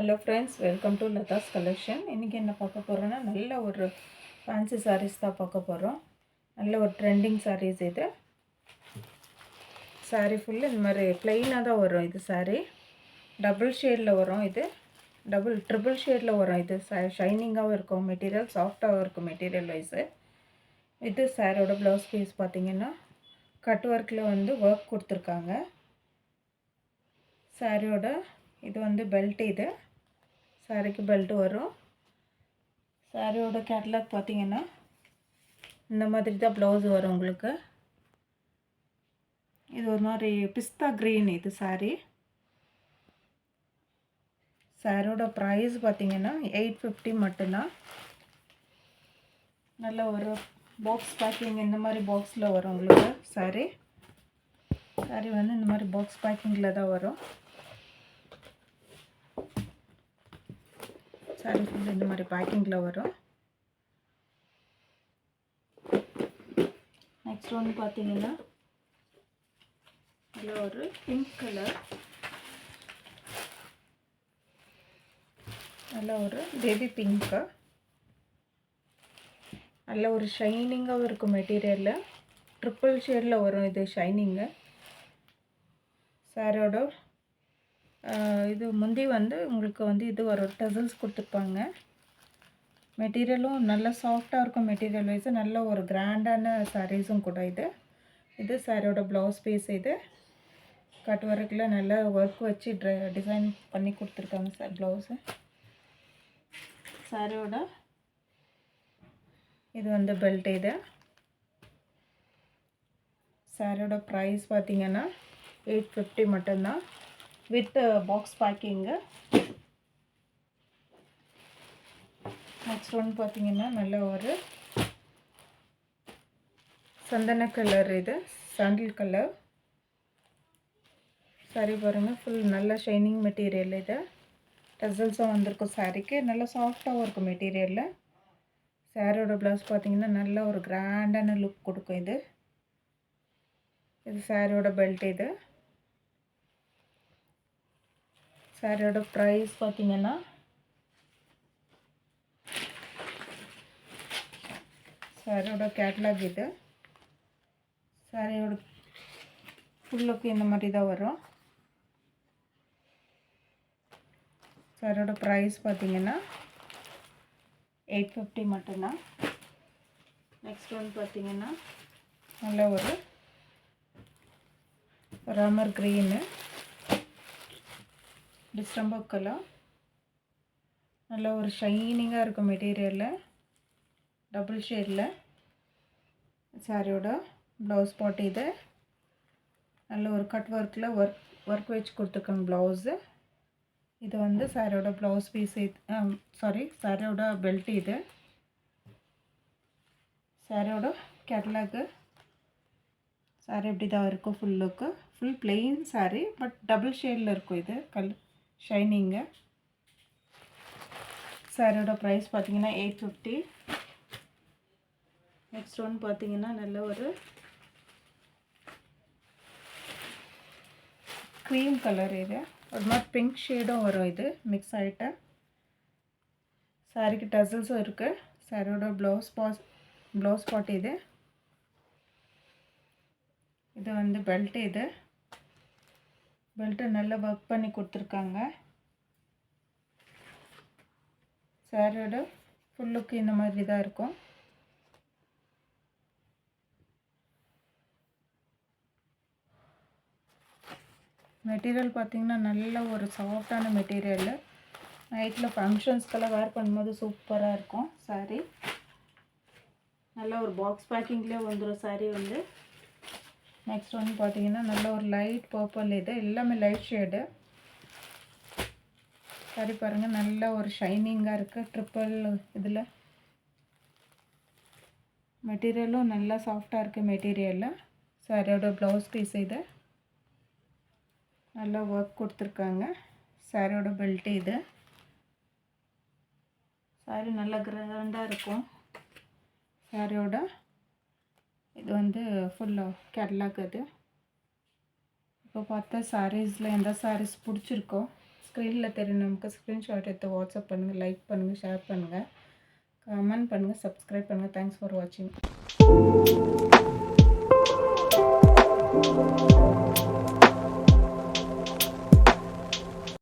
Hello friends, welcome to Latha's collection. இன்றைக்கி என்ன பார்க்க போகிறோன்னா, நல்ல ஒரு ஃபேன்சி சாரீஸ் தான் பார்க்க போகிறோம். நல்ல ஒரு ட்ரெண்டிங் சாரீஸ் இது. சாரீ ஃபுல்லு இந்த மாதிரி ப்ளெயினாக தான் வரும். இது சாரீ டபுள் ஷேடில் வரும். இது ட்ரிபிள் ஷேடில் வரும். இது ஷைனிங்காகவும் இருக்கும், மெட்டீரியல் சாஃப்டாகவும் இருக்கும் மெட்டீரியல் வைஸு. இது சாரியோட ப்ளவுஸ் பீஸ் பார்த்திங்கன்னா கட் ஒர்க்கில் ஒர்க் கொடுத்துருக்காங்க. சாரியோட இது பெல்ட். இது சாரிக்கு பெல்ட் வரும். சாரியோட கேட்லாக் பார்த்தீங்கன்னா இந்த மாதிரி தான் ப்ளவுஸ் வரும் உங்களுக்கு. இது ஒரு மாதிரி பிஸ்தா க்ரீன். இது சாரியோட ப்ரைஸ் பார்த்தீங்கன்னா 850 மட்டும்தான். நல்ல ஒரு பாக்ஸ் பேக்கிங் இந்த மாதிரி பாக்ஸில் வரும் உங்களுக்கு. சாரி இந்த மாதிரி பாக்ஸ் பேக்கிங்கில் தான் வரும். சாரி ஃபுல் இந்த மாதிரி பேக்கிங்கில் வரும். நெக்ஸ்ட் ஒன்று பார்த்தீங்கன்னா இதில் ஒரு பிங்க் கலர், நல்ல ஒரு பேபி பிங்க்கு, நல்ல ஒரு ஷைனிங்காகவும் இருக்கும் மெட்டீரியலில். ட்ரிப்பிள் ஷேடில் வரும் இது ஷைனிங்கு. சாரியோட இது முந்தி உங்களுக்கு இது வரும், டசல்ஸ் கொடுத்துருப்பாங்க. மெட்டீரியலும் நல்ல சாஃப்டாக இருக்கும் மெட்டீரியல் வைஸு. நல்ல ஒரு கிராண்டான சாரீஸும் கூட இது சாரியோட ப்ளவுஸ் பீஸ். இது கட் ஒர்க்கில் நல்லா ஒர்க் வச்சு டிசைன் பண்ணி கொடுத்துருக்காங்க சார் ப்ளவுஸு. சாரியோட இது பெல்ட். இது சாரியோட ப்ரைஸ் பார்த்திங்கன்னா 850 மட்டும்தான் வித் பாக்ஸ் பேக்கிங்கு. நெக்ஸ்ட் ஒன்று பார்த்தீங்கன்னா நல்ல ஒரு சந்தன கலர். இது சாண்டில் கலர். சாரி பாருங்கள், ஃபுல் நல்ல ஷைனிங் மெட்டீரியல். இது டசல்ஸும் வந்திருக்கும் சாரிக்கு. நல்ல சாஃப்டாகவும் இருக்கும் மெட்டீரியலில். சாரியோட ப்ளவுஸ் பார்த்தீங்கன்னா நல்ல ஒரு கிராண்டான லுக் கொடுக்கும். இது சாரியோட பெல்ட். இது சாரியோட ப்ரைஸ் பார்த்தீங்கன்னா சாரியோட கேட்லாக். இது சாரியோட ஃபுல்லுக்கு இந்த மாதிரி தான் வரும். சாரியோட ப்ரைஸ் பார்த்தீங்கன்னா 850 மட்டும்தான். நெக்ஸ்ட் ஒன் பார்த்தீங்கன்னா நல்ல ஒரு ராமர் க்ரீனு, டிஸ்டம்பர் கலர். நல்ல ஒரு ஷைனிங்காக இருக்கும் மெட்டீரியலில், டபுள் ஷேடில். சாரியோட ப்ளவுஸ் பாட். இது நல்ல ஒரு கட் ஒர்க்கில் ஒர்க் வச்சு கொடுத்துருக்காங்க ப்ளவுஸு. இது சாரியோட ப்ளவுஸ் பீஸ். சாரியோட பெல்ட். இது சாரியோட கேட்லாக்கு. சாரி இப்படி தான் இருக்கும். ஃபுல்லுக்கு full plain sari, but double ஷேடில் இருக்கும். இது ஷைனிங்கு. சாரியோட ப்ரைஸ் பார்த்தீங்கன்னா 850. நெக்ஸ்ட் ஒன் பார்த்தீங்கன்னா நல்ல ஒரு க்ரீம் கலர். இது ஒரு மாதிரி பிங்க் ஷேடும் வரும். இது மிக்ஸ் ஆகிட்ட சாரிக்கு டசல்ஸும் இருக்குது. சாரியோட ப்ளவுஸ் பாட். இது பெல்ட். இது பெல்ட்டு நல்லா ஒர்க் பண்ணி கொடுத்துருக்காங்க. சாரியோட ஃபுல்லுக்கு இந்த மாதிரி தான் இருக்கும். மெட்டீரியல் பார்த்திங்கன்னா நல்ல ஒரு சாஃப்டான மெட்டீரியல். நைட்டில் ஃபங்க்ஷன்ஸ்க்கெல்லாம் வேர் பண்ணும்போது சூப்பராக இருக்கும் சாரீ. நல்ல ஒரு பாக்ஸ் பேக்கிங்லேயே வந்துடும் சாரீ. நெக்ஸ்ட் ஒன்று பார்த்தீங்கன்னா நல்ல ஒரு லைட் பர்பிள். இது எல்லாமே லைட் ஷேடு. சாரி பாருங்கள், நல்ல ஒரு ஷைனிங்காக இருக்குது. ட்ரிப்பிள் இதில் மெட்டீரியலும் நல்லா சாஃப்டாக இருக்குது மெட்டீரியலில். சாரியோட ப்ளவுஸ் பீஸ். இது நல்லா ஒர்க் கொடுத்துருக்காங்க. சாரியோட பெல்ட். இது சாரி நல்லா கிராண்டாக இருக்கும். சாரியோட இது ஃபுல்லாக கேட்லாக். இது இப்போ பார்த்தா சாரீஸில் எந்த சாரீஸ் பிடிச்சிருக்கோ ஸ்க்ரீனில் தெரியும் நமக்கு ஸ்க்ரீன்ஷாட் எடுத்து வாட்ஸ்அப் பண்ணுங்கள், லைக் பண்ணுங்கள், ஷேர் பண்ணுங்கள், கமெண்ட் பண்ணுங்கள், சப்ஸ்கிரைப் பண்ணுங்கள். தேங்க்ஸ் ஃபார் வாட்சிங்.